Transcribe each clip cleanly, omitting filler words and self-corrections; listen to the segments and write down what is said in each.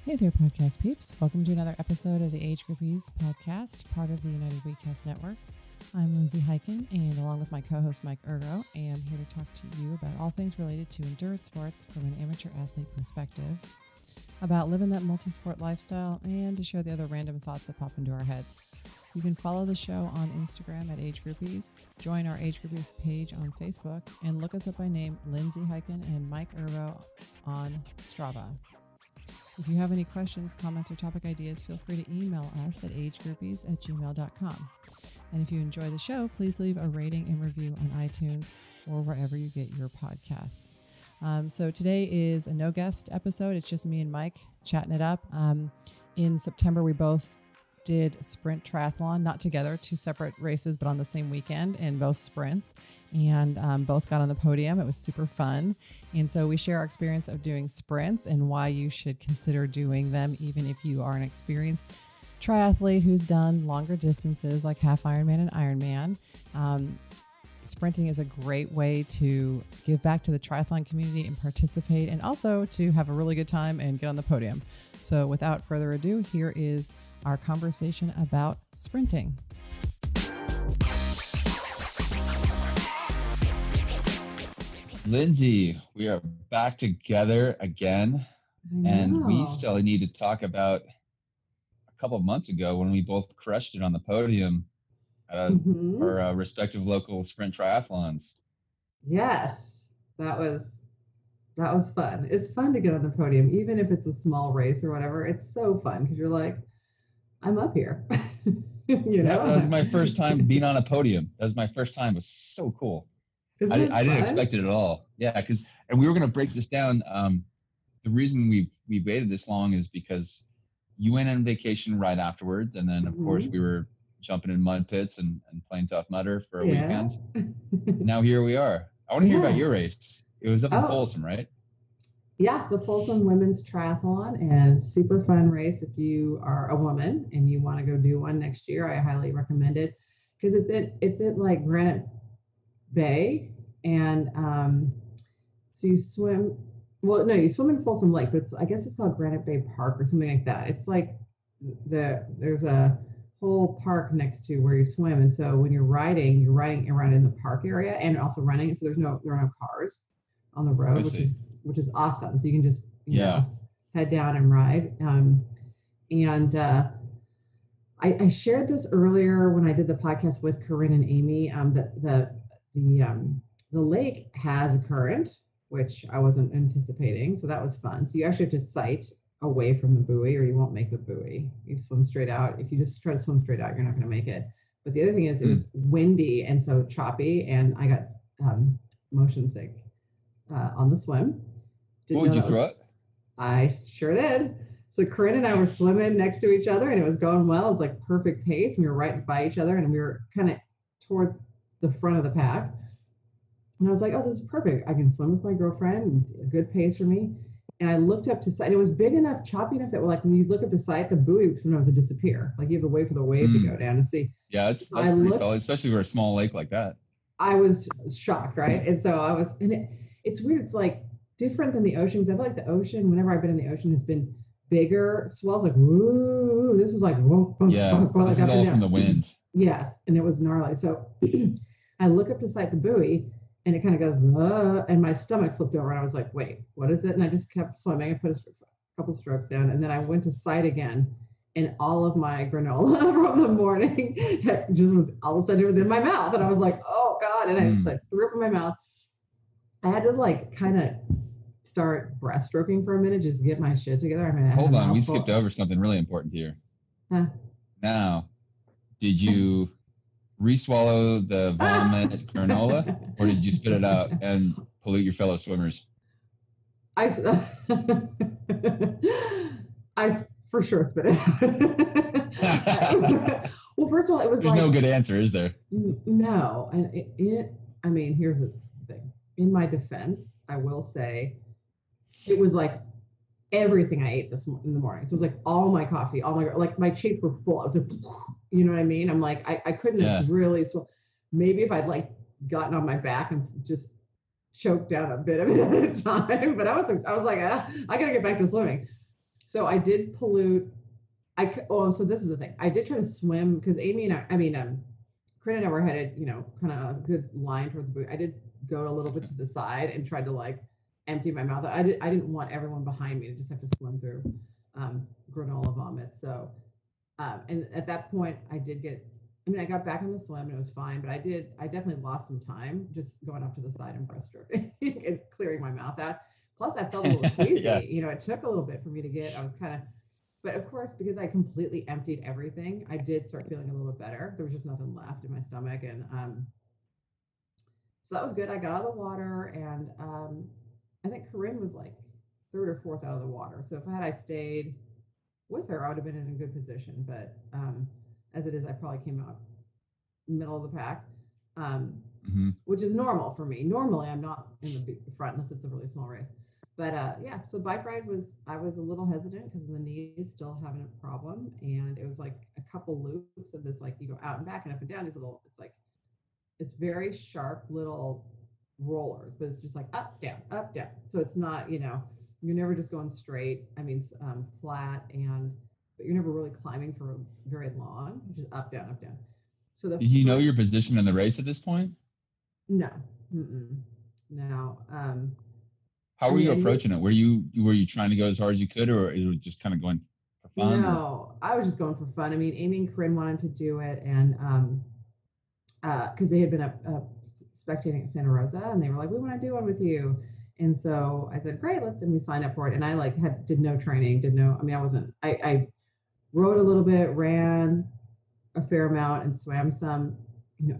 Hey there, podcast peeps. Welcome to another episode of the Age Groupies Podcast, part of the United WeCast Network. I'm Lindsay Hiken, and along with my co-host Mike Ergo, I am here to talk to you about all things related to endurance sports from an amateur athlete perspective, about living that multi-sport lifestyle, and to share the other random thoughts that pop into our heads. You can follow the show on Instagram at Age Groupies, join our Age Groupies page on Facebook, and look us up by name, Lindsay Hiken and Mike Ergo on Strava. If you have any questions, comments, or topic ideas, feel free to email us at agegroupies@gmail.com. And if you enjoy the show, please leave a rating and review on iTunes or wherever you get your podcasts. So today is a no guest episode. It's just me and Mike chatting it up. In September, we both did sprint triathlon, not together, two separate races, but on the same weekend, and both sprints, and both got on the podium. It was super fun. And so we share our experience of doing sprints and why you should consider doing them, even if you are an experienced triathlete who's done longer distances like half Ironman and Ironman. Sprinting is a great way to give back to the triathlon community and participate, and also to have a really good time and get on the podium. So without further ado, here is our conversation about sprinting. Lindsay, we are back together again, and we still need to talk about a couple of months ago when we both crushed it on the podium at our respective local sprint triathlons. Yes, that was fun. It's fun to get on the podium, even if it's a small race or whatever. It's so fun because you're like, I'm up here. You know? That was my first time being on a podium. That was my first time. It was so cool. I didn't expect it at all. Yeah, and we were going to break this down. The reason we waited this long is because you went on vacation right afterwards, and then of course we were jumping in mud pits and playing Tough Mudder for a weekend. Now here we are. I want to hear about your race. It was up in Folsom, right? Yeah, the Folsom Women's Triathlon, and super fun race if you are a woman and you want to go do one next year. I highly recommend it because it's at like Granite Bay, and so you swim. Well, no, you swim in Folsom Lake, but I guess it's called Granite Bay Park or something like that. It's like there's a whole park next to where you swim, and so when you're riding around in the park area and also running. So there are no cars on the road, which is awesome. So you can just head down and ride. I shared this earlier when I did the podcast with Corinne and Amy. That the lake has a current, which I wasn't anticipating. So that was fun. So you actually have to sight away from the buoy, or you won't make the buoy. You swim straight out. If you just try to swim straight out, you're not going to make it. But the other thing is, it was windy and so choppy, and I got motion sick on the swim. Did you throw it? I sure did. So Corinne and I were swimming next to each other, and it was going well. It was like perfect pace. We were right by each other, and we were kind of towards the front of the pack. And I was like, oh, this is perfect. I can swim with my girlfriend, a good pace for me. And I looked up to sight. It was big enough, choppy enough that like when you look up to sight, the buoy sometimes would disappear. Like you have to wait for the wave to go down to see. Yeah, that's pretty solid, especially for a small lake like that. I was shocked, right? And so it's weird. It's like different than the ocean, because I feel like the ocean, whenever I've been in the ocean, has been bigger swells, like woo. This was like whoa, this is all from the wind. Yes, and it was gnarly. So I look up to sight the buoy, and it kind of goes, and my stomach flipped over, and I was like, wait, what is it? And I just kept swimming. I put a couple strokes down, and then I went to sight again, and all of my granola from the morning just was, all of a sudden it was in my mouth, and I was like, oh God, and I just like threw up in my mouth. I had to like kind of start breaststroking for a minute just to get my shit together. I mean, hold on, we skipped over something really important here. Huh? Now, did you re-swallow the vomit granola, or did you spit it out and pollute your fellow swimmers? I for sure spit it out. Well, first of all, it was There's no good answer, is there? No, and I mean, here's the thing. In my defense, I will say it was like everything I ate in the morning. So it was like all my coffee, like my cheeks were full. I was like, you know what I mean? I'm like, I couldn't have really, so maybe if I'd like gotten on my back and just choked down a bit of it at a time, but I was like, I gotta get back to swimming. So I did pollute. So this is the thing. I did try to swim because Amy and Corinne and I were headed, kind of a good line towards the boot. I did go a little bit to the side and tried to like empty my mouth. I didn't want everyone behind me to just have to swim through granola vomit. So, and at that point I got back in the swim and it was fine, but I definitely lost some time just going up to the side and breaststroke and clearing my mouth out. Plus I felt a little queasy. Yeah. It took a little bit for me to get, but of course, because I completely emptied everything, I did start feeling a little bit better. There was just nothing left in my stomach. And so that was good. I got out of the water, and I think Corinne was like third or fourth out of the water. So if I stayed with her, I would have been in a good position. But as it is, I probably came out middle of the pack, which is normal for me. Normally, I'm not in the front unless it's a really small race. But so bike ride I was a little hesitant because the knees still having a problem. And it was like a couple loops of this, like you go out and back and up and down, it's very sharp little rollers, but it's just like up, down, up, down. So it's not, you're never just going straight. Flat but you're never really climbing for very long, just up, down, up, down. So did you know your position in the race at this point? No. No. How were you approaching it? Were you trying to go as hard as you could, or you were just kind of going for fun? No, I was just going for fun. Amy and Corinne wanted to do it, and because they had been spectating at Santa Rosa, and they were like, "We want to do one with you." And so I said, "Great, let's." And we signed up for it. And I did no training, I rode a little bit, ran a fair amount, and swam some,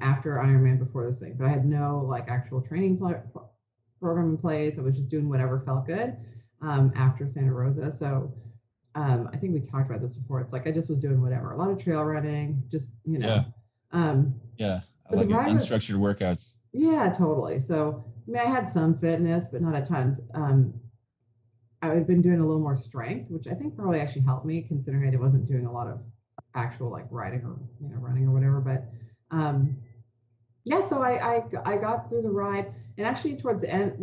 after Ironman before this thing. But I had no actual training program in place. I was just doing whatever felt good after Santa Rosa. So I think we talked about this before. It's like I just was doing whatever, a lot of trail running, just Yeah. I like unstructured workouts. Yeah, totally. So I had some fitness, but not a ton. I had been doing a little more strength, which I think probably actually helped me, considering I wasn't doing a lot of actual riding or running or whatever. But so I got through the ride. And actually towards the end,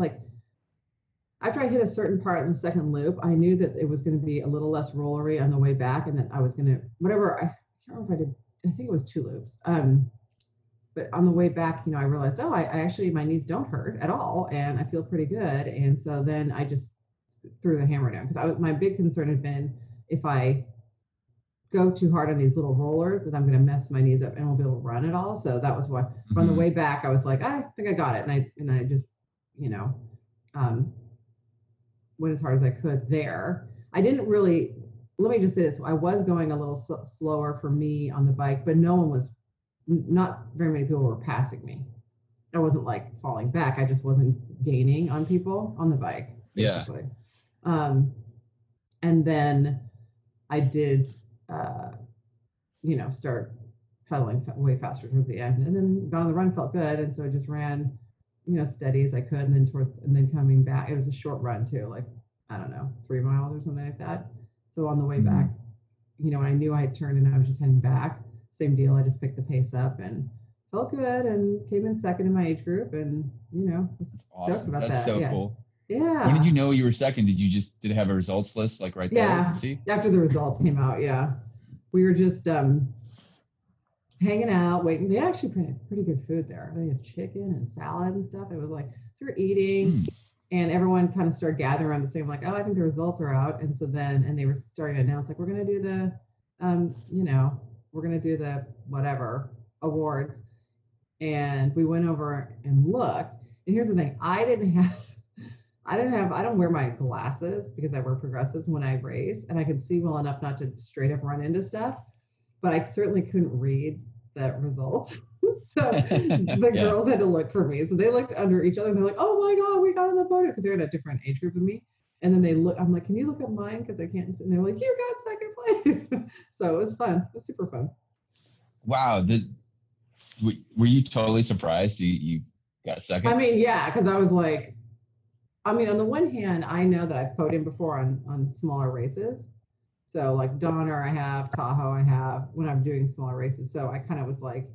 after I hit a certain part in the second loop, I knew that it was going to be a little less rollery on the way back, and that I was going to, I can't remember if I did, I think it was 2 loops. But on the way back, I realized, I actually, my knees don't hurt at all, and I feel pretty good. And so then I just threw the hammer down, because my big concern had been if I go too hard on these little rollers, that I'm going to mess my knees up and won't be able to run at all. So that was what, on the way back, I was like, I think I got it. And I just, went as hard as I could there. I didn't really, let me just say this. I was going a little slower for me on the bike, but not very many people were passing me. I wasn't falling back. I just wasn't gaining on people on the bike, basically. Yeah. And then I did, start pedaling way faster towards the end, and then got on the run, felt good. And so I just ran, steady as I could. And then coming back, it was a short run too, 3 miles or something like that. So on the way back, when I knew I had turned and I was just heading back, same deal. I just picked the pace up and felt good and came in second in my age group, and, was stoked about that. That's so cool. Yeah. When did you know you were second? Did it have a results list right there? Yeah. See? After the results came out. Yeah. We were just hanging out, waiting. They actually had pretty good food there. They had chicken and salad and stuff. It was so we're eating, and everyone kind of started gathering around the same, I think the results are out. And so and they were starting to announce, we're going to do the, we're going to do the whatever awards. And we went over and looked. And here's the thing. I don't wear my glasses because I wear progressives when I race, and I can see well enough not to straight up run into stuff, but I certainly couldn't read the results. So the girls had to look for me. So they looked under each other and they're like, "Oh my God, we got on the podium," because they're in a different age group than me. And then they look, I'm like, "Can you look at mine? Because I can't." And they're like, "You got second place." So it was fun. It was super fun. Wow. Were you totally surprised you got second? Yeah, because I was like, on the one hand, I know that I've podiumed before on smaller races. So Donner I have, Tahoe I have, when I'm doing smaller races. So I kind of was like,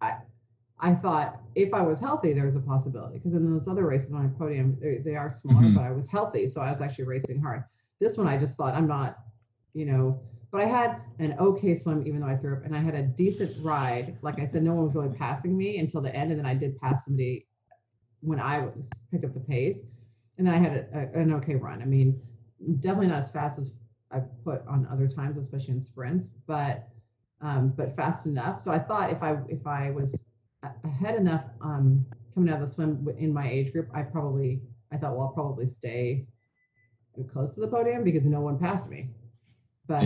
I thought if I was healthy, there was a possibility. Because in those other races on a podium, they are smaller, but I was healthy. So I was actually racing hard. this one, I just thought I'm not, but I had an okay swim, even though I threw up, and I had a decent ride. Like I said, no one was really passing me until the end. And then I did pass somebody when I picked up the pace, and then I had an okay run. I mean, definitely not as fast as I've put on other times, especially in sprints, but fast enough. So I thought if I was ahead enough coming out of the swim in my age group, I thought, well, I'll probably stay close to the podium because no one passed me. But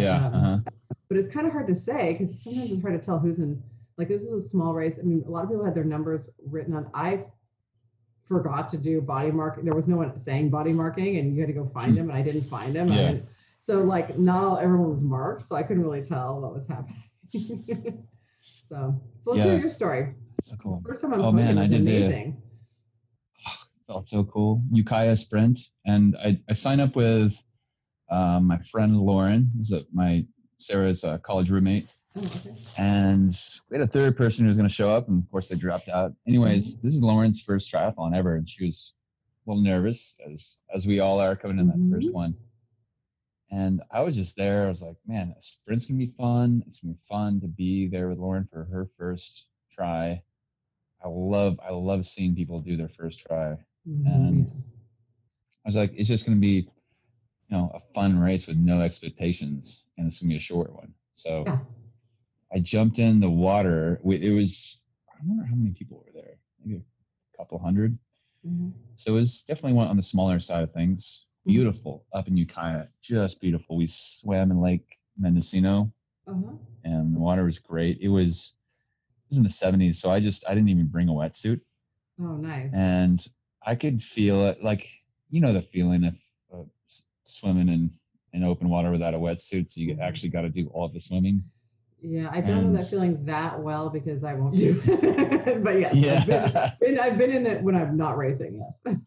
but it's kind of hard to say because sometimes it's hard to tell who's in. Like, this is a small race. I mean, a lot of people had their numbers written on. I forgot to do body marking. There was no one saying body marking, and you had to go find them, and I didn't find them. Yeah. So like, not everyone was marked, so I couldn't really tell what was happening. so let's hear your story. So cool. First time on podium was amazing. Felt so cool. Ukiah sprint, and I signed up with my friend Lauren, who's Sarah's college roommate. Oh, okay. And we had a third person who was going to show up, and of course they dropped out. Anyways, This is Lauren's first triathlon ever, and she was a little nervous, as we all are coming in that first one. And I was just there. I was like, man, a sprint's going to be fun. It's going to be fun to be there with Lauren for her first try. I love seeing people do their first try. And I was like, it's just going to be, a fun race with no expectations, and it's going to be a short one. So I jumped in the water. I wonder how many people were there, maybe a couple hundred. So it was definitely one on the smaller side of things. Beautiful up in Ukiah, just beautiful. We swam in Lake Mendocino, and the water was great. It was in the 70s, so I didn't even bring a wetsuit. Oh, nice. And I could feel it, like, the feeling of swimming in open water without a wetsuit. So you actually got to do all of the swimming. Yeah, I don't know that feeling that well because I won't do it. But yes, I've been in it when I'm not racing. Yes.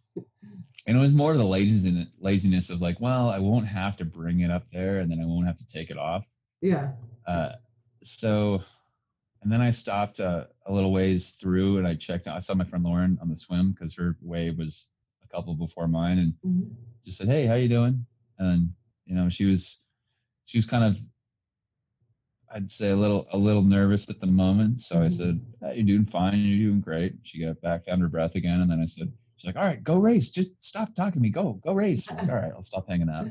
And it was more of the laziness of like, well, I won't have to bring it up there, and then I won't have to take it off. Yeah. And then I stopped a little ways through, and I checked out. I saw my friend Lauren on the swim because her wave was a couple before mine, and just said, "Hey, how you doing?" And she was kind of, I'd say a little nervous at the moment. So I said, hey, "You're doing fine. You're doing great." She got back, found her breath again, and then I said, she's like, "All right, go race. Just stop talking to me. Go race." I'm like, all right, I'll stop hanging out.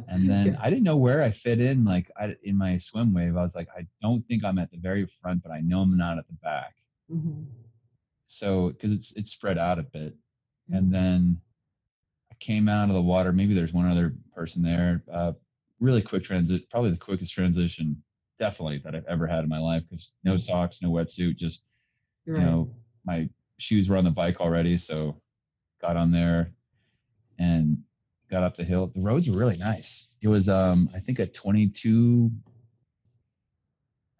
And then I didn't know where I fit in. Like in my swim wave, I was like, I don't think I'm at the very front, but I know I'm not at the back. So, because it's spread out a bit. And then I came out of the water. Maybe there's one other person there. Really quick transit, probably the quickest transition, definitely, that I've ever had in my life, because no socks, no wetsuit, just, my shoes were on the bike already, so got on there and got up the hill. The roads were really nice. It was I think a 22.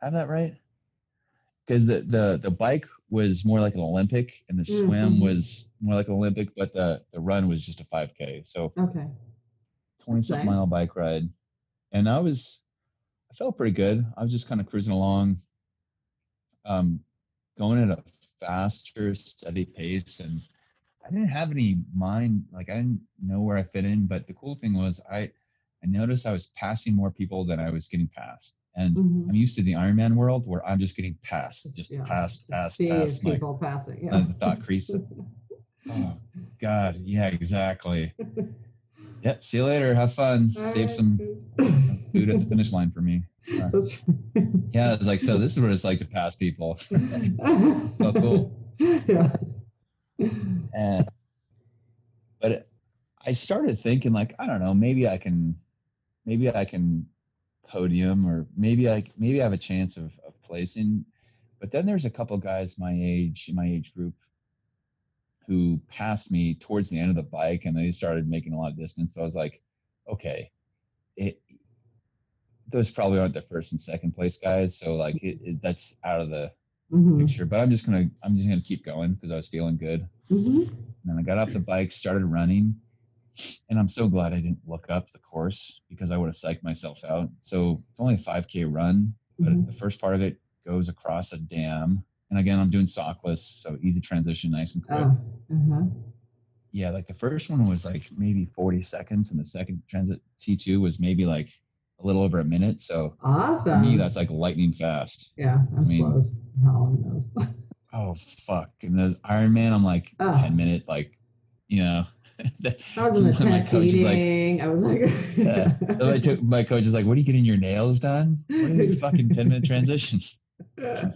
Have that right? Because the bike was more like an Olympic, and the swim was more like an Olympic, but the run was just a 5K. So 20-something mile bike ride, and I felt pretty good. I was just kind of cruising along, going at a faster, steady pace, and I didn't have any mind, like I didn't know where I fit in. But the cool thing was I noticed I was passing more people than I was getting past, and I'm used to the Ironman world where I'm just getting passed, pass people like, passing. the thought crease. Oh God, yeah, exactly. Yeah, see you later. Have fun. Save some food at the finish line for me. Yeah, it's like, so this is what it's like to pass people. So cool. Yeah. But I started thinking, like, I don't know, maybe I can podium, or maybe I have a chance of placing. But then there's a couple guys in my age group who passed me towards the end of the bike, and they started making a lot of distance. So I was like, okay, those probably aren't the first and second place guys. So like that's out of the picture, but I'm just gonna keep going because I was feeling good. And then I got off the bike, started running, and I'm so glad I didn't look up the course because I would have psyched myself out. So it's only a 5K run, but the first part of it goes across a dam. And again, I'm doing sockless, so easy transition, nice and quick. yeah, like the first one was like maybe 40 seconds, and the second transit T2 was maybe like a little over a minute. So awesome. For me, that's like lightning fast. Yeah, I'm slow as hell on those. Oh fuck! And those Ironman, I'm like 10-minute, like, you know. I was in the tent eating. I was like, yeah. So my coach is like, "What are you getting your nails done? What are these fucking 10-minute transitions?" I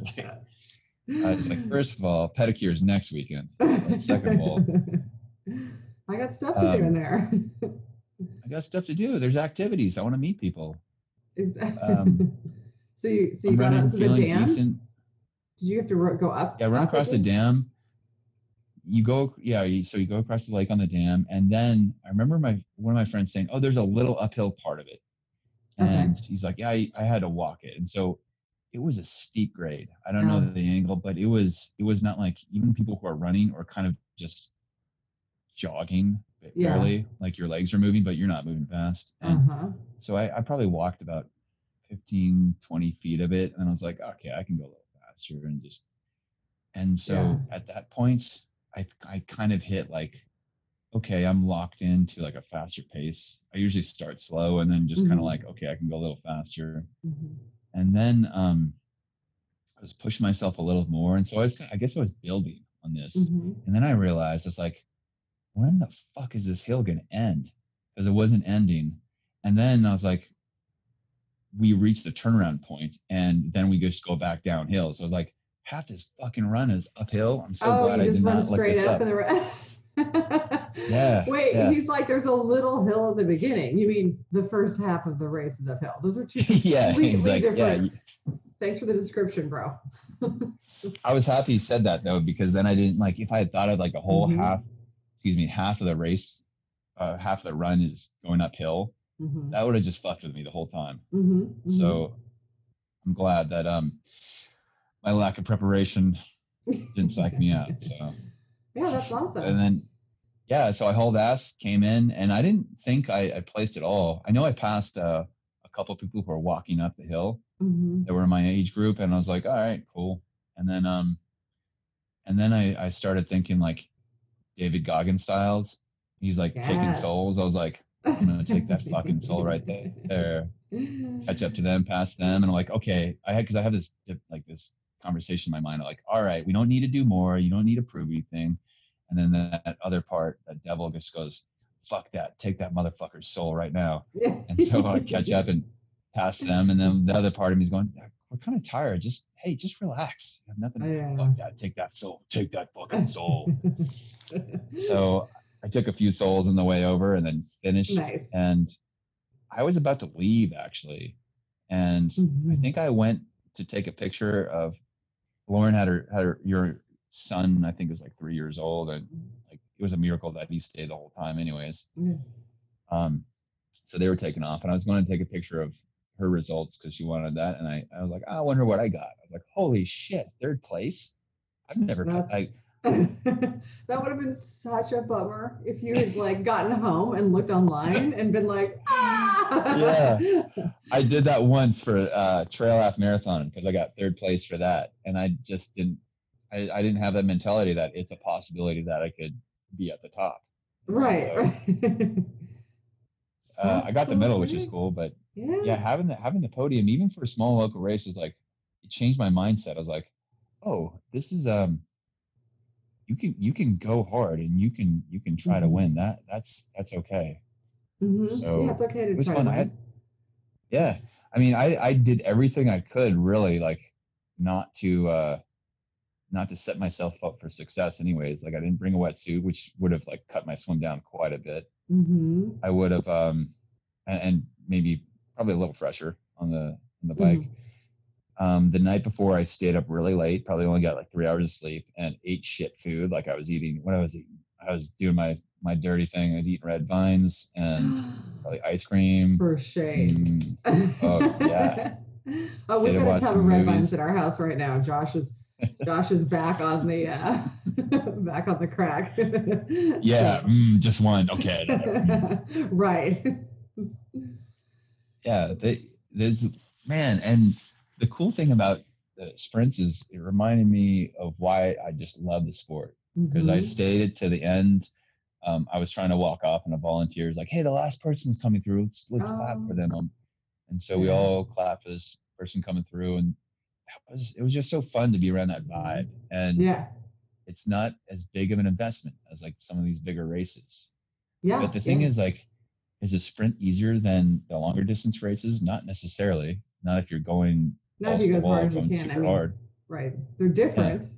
was like, first of all, pedicures next weekend. And second of all, I got stuff to do in there. I got stuff to do. There's activities. I want to meet people. Exactly. So you got up to the dam? Decent. Did you have to go up? Yeah, run across the dam. You go, so you go across the lake on the dam, and then I remember one of my friends saying, "Oh, there's a little uphill part of it," and he's like, "Yeah, I had to walk it," and so it was a steep grade. I don't know the angle, but it was not like even people who are running or kind of just jogging barely, like your legs are moving, but you're not moving fast. And so I probably walked about 15, 20 feet of it, and I was like, okay, I can go a little faster, and so at that point, I kind of hit like, okay, I'm locked into like a faster pace. I usually start slow and then just kind of like, okay, I can go a little faster. And then I was pushing myself a little more. And so I guess I was building on this. And then I realized it's like, when the fuck is this hill going to end? Because it wasn't ending. And then I was like, we reached the turnaround point and then we just go back downhill. So I was like, half this fucking run is uphill. I'm so glad I did not look this up. Yeah. Wait, he's like, there's a little hill at the beginning. You mean the first half of the race is uphill? Those are two completely different. Thanks for the description, bro. I was happy you said that though, because then I didn't like, if I had thought of like a whole half of the race, half of the run is going uphill, that would have just fucked with me the whole time. So I'm glad that my lack of preparation didn't psych me out. So yeah, that's awesome. And then so I hauled ass, came in, and I didn't think I placed at all. I know I passed a couple of people who were walking up the hill that were in my age group, and I was like, all right, cool. And then I started thinking like David Goggins styles. He's like taking souls. I was like, I'm gonna take that fucking soul right there, catch up to them, pass them, and I'm like, okay, because I have this conversation in my mind, like, all right, we don't need to do more. You don't need to prove anything. And then that other part, that devil just goes, fuck that, take that motherfucker's soul right now. And so I catch up and pass them. And then the other part of me is going, we're kind of tired. Just relax. You have nothing. Fuck that, take that soul, take that fucking soul. So I took a few souls on the way over and then finished. Nice. And I was about to leave actually. And I think I went to take a picture of Lauren had your son, I think it was like 3 years old, and like it was a miracle that he stayed the whole time anyways. So they were taking off, and I was going to take a picture of her results because she wanted that, and I was like, I wonder what I got. I was like, holy shit, 3rd place. I've never that would have been such a bummer if you had like gotten home and looked online and been like, Yeah, I did that once for Trail Half Marathon because I got 3rd place for that, and I just didn't. I didn't have that mentality that it's a possibility that I could be at the top. Right. I got the medal, which is cool, but having the podium, even for a small local race, is like it changed my mindset. I was like, oh, this is you can go hard and you can try to win. That's okay. So it's okay to it was try fun. I mean, I did everything I could really, like, not to set myself up for success anyways. Like I didn't bring a wetsuit, which would have like cut my swim down quite a bit. I would have and maybe probably a little fresher on the bike. The night before I stayed up really late, probably only got like 3 hours of sleep and ate shit food. Like I was eating I was doing my dirty thing. I was eating red vines and probably ice cream. For shame. Oh yeah. Oh, we've got a ton of red vines at our house right now. Josh is back on the crack. Yeah, just one. Okay. Right. Yeah, there's and the cool thing about the sprints is it reminded me of why I just love the sport, because I stayed to the end. I was trying to walk off, and a volunteer was like, "Hey, the last person's coming through. Let's clap for them." And so we all clapped for this person coming through, and it was just so fun to be around that vibe. And it's not as big of an investment as like some of these bigger races. But the thing is, like, is a sprint easier than the longer distance races? Not necessarily. Not if you're going. Not if you go as hard as you can. I mean, hard. Right. They're different.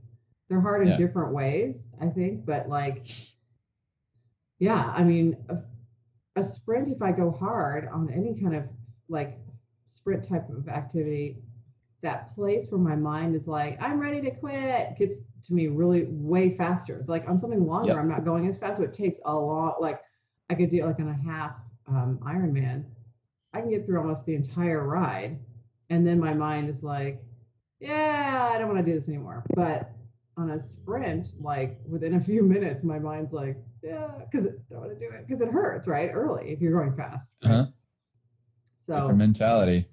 They're hard in different ways, I think. But like, I mean, a sprint, if I go hard on any kind of like sprint type of activity, that place where my mind is like, I'm ready to quit, gets to me really way faster. Like on something longer, I'm not going as fast. So it takes a lot. Like I could do like on a half Ironman, I can get through almost the entire ride. And then my mind is like, I don't want to do this anymore. But on a sprint, like within a few minutes, my mind's like, because I don't want to do it because it hurts, right? Early if you're going fast. Right? So different mentality.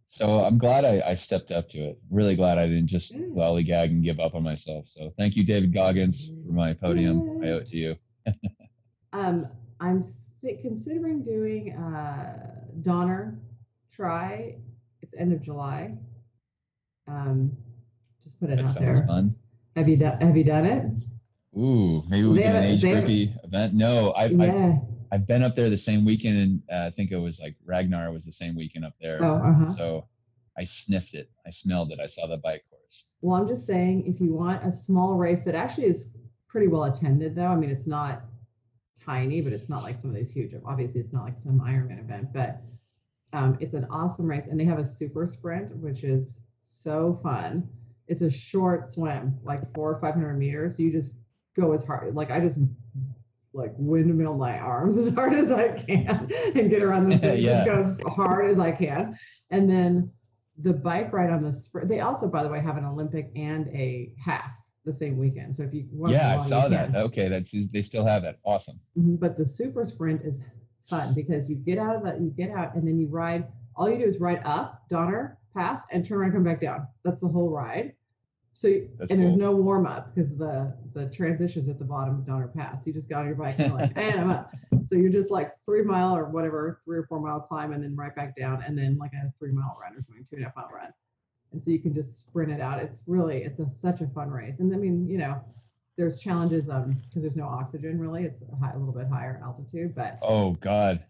So I'm glad I stepped up to it. Really glad I didn't just lollygag and give up on myself. So thank you, David Goggins, for my podium. I owe it to you. I'm considering doing Donner Try. It's end of July. Just put it out there. Sounds fun. Have you done it? Ooh, maybe we did an Age Groupie event. No, I've been up there the same weekend, and I think it was like Ragnar was the same weekend up there. So I sniffed it. I smelled it. I saw the bike course. Well, I'm just saying, if you want a small race that actually is pretty well attended, though. I mean, it's not tiny, but it's not like some of these huge. Obviously, it's not like some Ironman event, but it's an awesome race, and they have a super sprint, which is so fun. It's a short swim, like 400 or 500 meters. So you just go as hard. Like I just like windmill my arms as hard as I can and get around the thing. Just go as hard as I can. And then the bike ride on the sprint. They also, by the way, have an Olympic and a half the same weekend. So if you want I saw that. Okay, they still have it. Awesome. But the super sprint is fun because you get out, and then you ride. All you do is ride up Donner Pass and turn around and come back down. That's the whole ride. So there's no warm up because the transition's at the bottom of Donner Pass. You just got on your bike and you're like, and I'm up. So you're just like 3 mile or whatever, 3 or 4 mile climb and then right back down, and then like a 3 mile run or something, 2.5 mile run. And so you can just sprint it out. It's such a fun race. And I mean, there's challenges because there's no oxygen really. It's a little bit higher altitude, but oh God.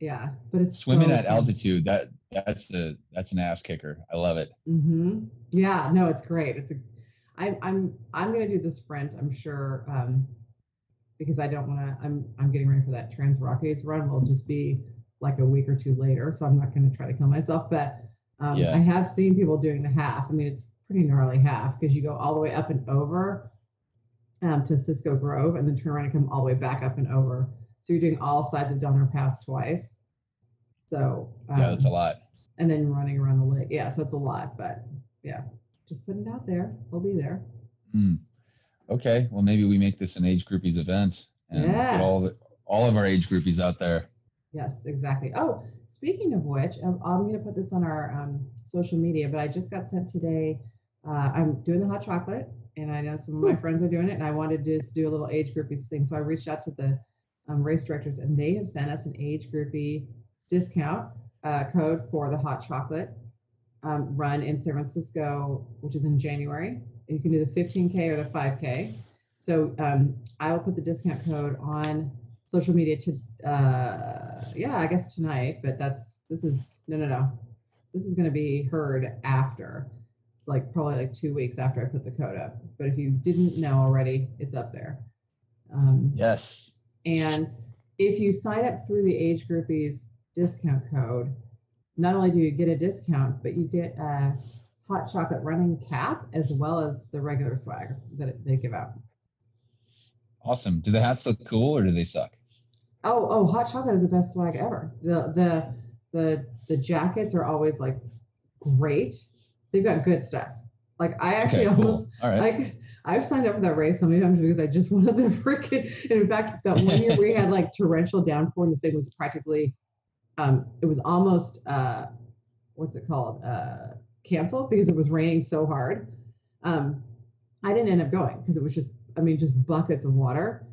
Yeah, but it's swimming at altitude. That's an ass kicker. I love it. Yeah, no, it's great. I'm gonna do the sprint. I'm sure because I don't want to. I'm getting ready for that Trans Rockies run. Will just be like a week or two later, so I'm not going to try to kill myself. But I have seen people doing the half. I mean, it's pretty gnarly half because you go all the way up and over to Cisco Grove, and then turn around and come all the way back up and over. So you're doing all sides of Donner Pass twice. So that's a lot. And then running around the lake. Yeah, so it's a lot, but just putting it out there. We'll be there. Okay, well maybe we make this an Age Groupies event and get all of our Age Groupies out there. Yes, exactly. Oh, speaking of which, I'm going to put this on our social media, but I just got sent today. I'm doing the hot chocolate, and I know some of my friends are doing it, and I wanted to just do a little Age Groupies thing. So I reached out to the race directors, and they have sent us an Age Groupie discount code for the hot chocolate run in San Francisco, which is in January. You can do the 15K or the 5K. So I will put the discount code on social media I guess tonight, but this is going to be heard after, like probably like 2 weeks after I put the code up. But if you didn't know already, it's up there. Yes. And if you sign up through the Age Groupies discount code, not only do you get a discount, but you get a hot chocolate running cap as well as the regular swag that they give out. Awesome. Do the hats look cool or do they suck? Oh, hot chocolate is the best swag ever. The jackets are always like great. They've got good stuff. Like I actually almost all right. like I've signed up for that race so many times because I just wanted the freaking. And in fact, that one year we had like torrential downpour and the thing was practically, it was almost what's it called? Canceled because it was raining so hard. I didn't end up going because it was just buckets of water.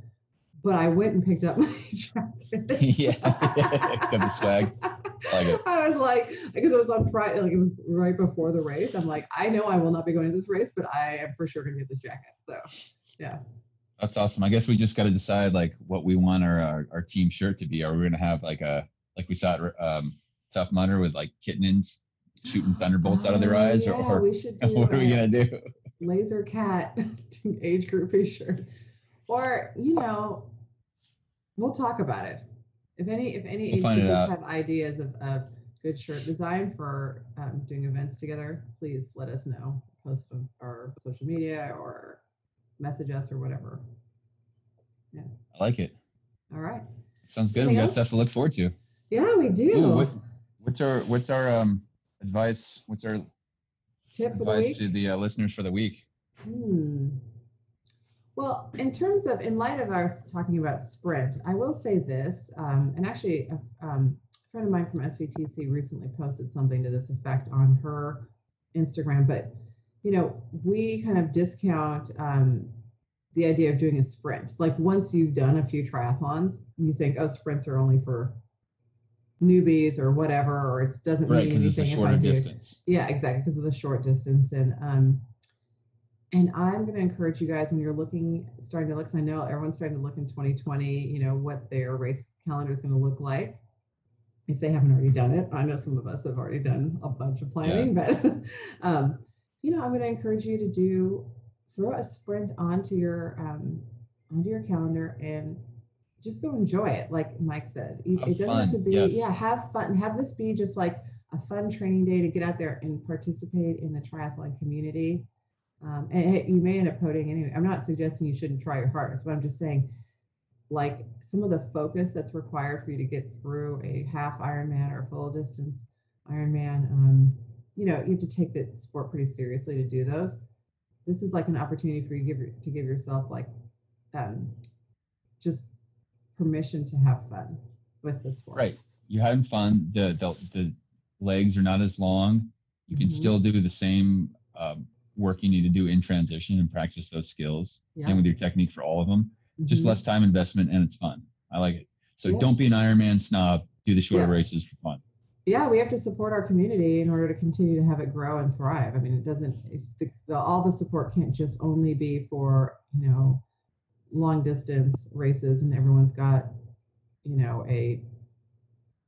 but I went and picked up my jacket. Yeah, got the swag. I like it. I was like, because it was on Friday, like it was right before the race. I'm like, I know I will not be going to this race, but I am for sure going to get this jacket. So, yeah. That's awesome. I guess we just got to decide like what we want our team shirt to be. Are we going to have like we saw at Tough Mudder with like kittens shooting thunderbolts out of their eyes, yeah, or we should do what are we going to do? Laser cat Age Groupie shirt, or we'll talk about it. If any age groupies have ideas of good shirt design for doing events together, please let us know. Post on our social media or message us or whatever. Yeah, I like it. All right, sounds good. We got stuff to look forward to. Yeah, we do. Ooh, what's our advice? What's our tip for the week to the listeners for the week? Well, in light of our talking about sprint, I will say this, and actually a friend of mine from SVTC recently posted something to this effect on her Instagram, but we kind of discount the idea of doing a sprint. Like once you've done a few triathlons, you think, oh, sprints are only for newbies or whatever, or it doesn't mean anything. It's a shorter distance. Yeah, exactly, because of the short distance. And I'm going to encourage you guys when you're starting to look, because I know everyone's starting to look in 2020, what their race calendar is going to look like if they haven't already done it. I know some of us have already done a bunch of planning, but I'm going to encourage you to throw a sprint onto your calendar and just go enjoy it. Like Mike said, it doesn't have to be, have fun. Have this be just like a fun training day to get out there and participate in the triathlon community. And you may end up podiuming anyway. I'm not suggesting you shouldn't try your hardest, but I'm just saying, like, some of the focus that's required for you to get through a half Ironman or full distance Ironman, you have to take the sport pretty seriously to do those. This is like an opportunity for you to give yourself like just permission to have fun with the sport. Right. You're having fun. The legs are not as long. You can still do the same work you need to do in transition and practice those skills. Yeah. Same with your technique for all of them. Just less time investment, and it's fun. I like it. So don't be an Ironman snob. Do the shorter races for fun. Yeah, we have to support our community in order to continue to have it grow and thrive. I mean, it doesn't. All the support can't just only be for long distance races, and everyone's got a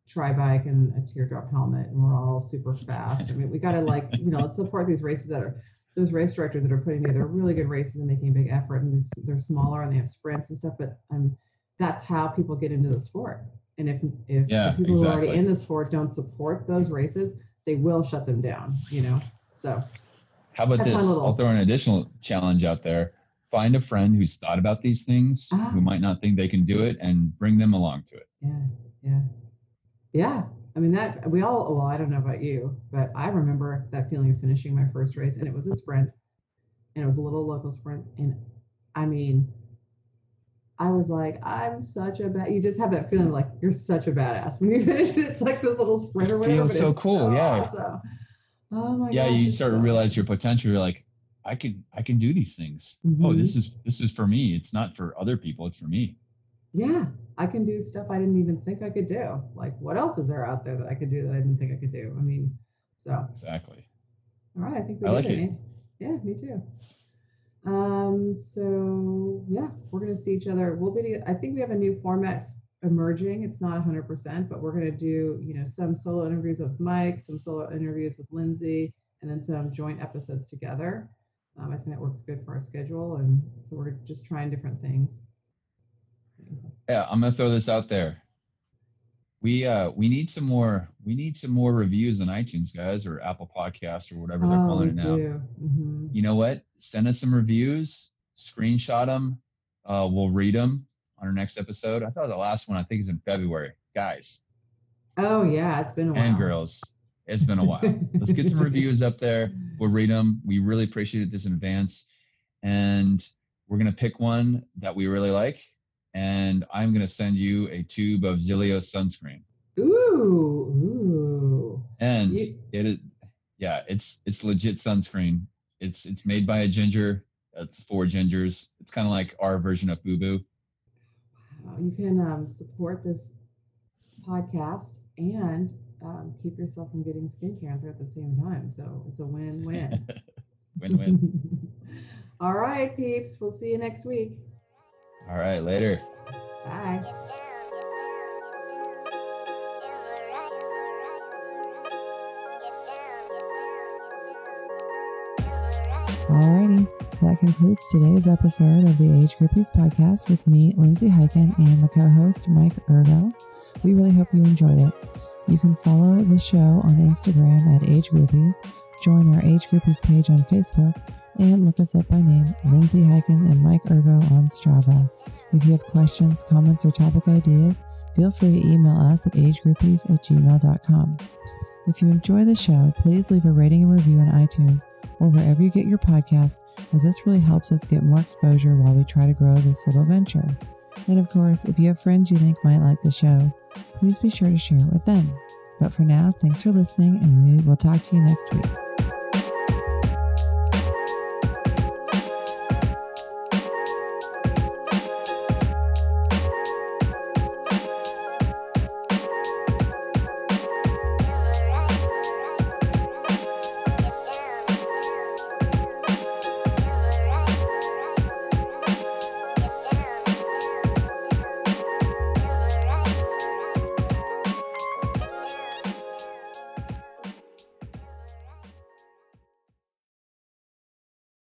tri-bike and a teardrop helmet, and we're all super fast. I mean, we got to let's support these races those race directors that are putting together really good races and making a big effort, and they're smaller and they have sprints and stuff, but that's how people get into the sport. And if people who are already in the sport don't support those races, they will shut them down, So how about this? I'll throw an additional challenge out there. Find a friend who's thought about these things, who might not think they can do it, and bring them along to it. Yeah. I mean, I don't know about you, but I remember that feeling of finishing my first race, and it was a sprint, and it was a little local sprint. And I mean, I was like, you just have that feeling like you're such a badass when you finish it. It's like this little sprint or whatever. It feels so cool. Yeah. Awesome. Oh my God. Yeah. You start to realize your potential. You're like, I can do these things. Oh, this is for me. It's not for other people. It's for me. Yeah. I can do stuff I didn't even think I could do. Like, what else is there out there that I could do that I didn't think I could do? I mean, so. Exactly. All right. I think we did it. Yeah, me too. So yeah, we're going to see each other. I think we have a new format emerging. It's not 100%, but we're going to do, some solo interviews with Mike, some solo interviews with Lindsay, and then some joint episodes together. I think that works good for our schedule. And so we're just trying different things. Yeah, I'm gonna throw this out there. We need some more reviews on iTunes, guys, or Apple Podcasts, or whatever they're calling it now. You know what? Send us some reviews, screenshot them. We'll read them on our next episode. I thought the last one, I think, is in February, guys. Oh yeah, it's been a while. And girls, it's been a while. Let's get some reviews up there. We'll read them. We really appreciate this in advance, and we're gonna pick one that we really like. And I'm going to send you a tube of Zealios sunscreen. Ooh. And it's legit sunscreen. It's made by a ginger. It's 4 gingers. It's kind of like our version of Boo Boo. you can support this podcast and keep yourself from getting skin cancer at the same time. So it's a win-win. Win-win. All right, peeps. We'll see you next week. All right, later. Bye. Alrighty, that concludes today's episode of the Age Groupies Podcast with me, Lindsay Hiken, and my co-host, Mike Ergo. We really hope you enjoyed it. You can follow the show on Instagram at Age Groupies, join our Age Groupies page on Facebook, and look us up by name, Lindsay Hiken and Mike Ergo on Strava. If you have questions, comments, or topic ideas, feel free to email us at agegroupies@gmail.com. If you enjoy the show, please leave a rating and review on iTunes or wherever you get your podcast, as this really helps us get more exposure while we try to grow this little venture. And of course, if you have friends you think might like the show, please be sure to share it with them. But for now, thanks for listening, and we will talk to you next week.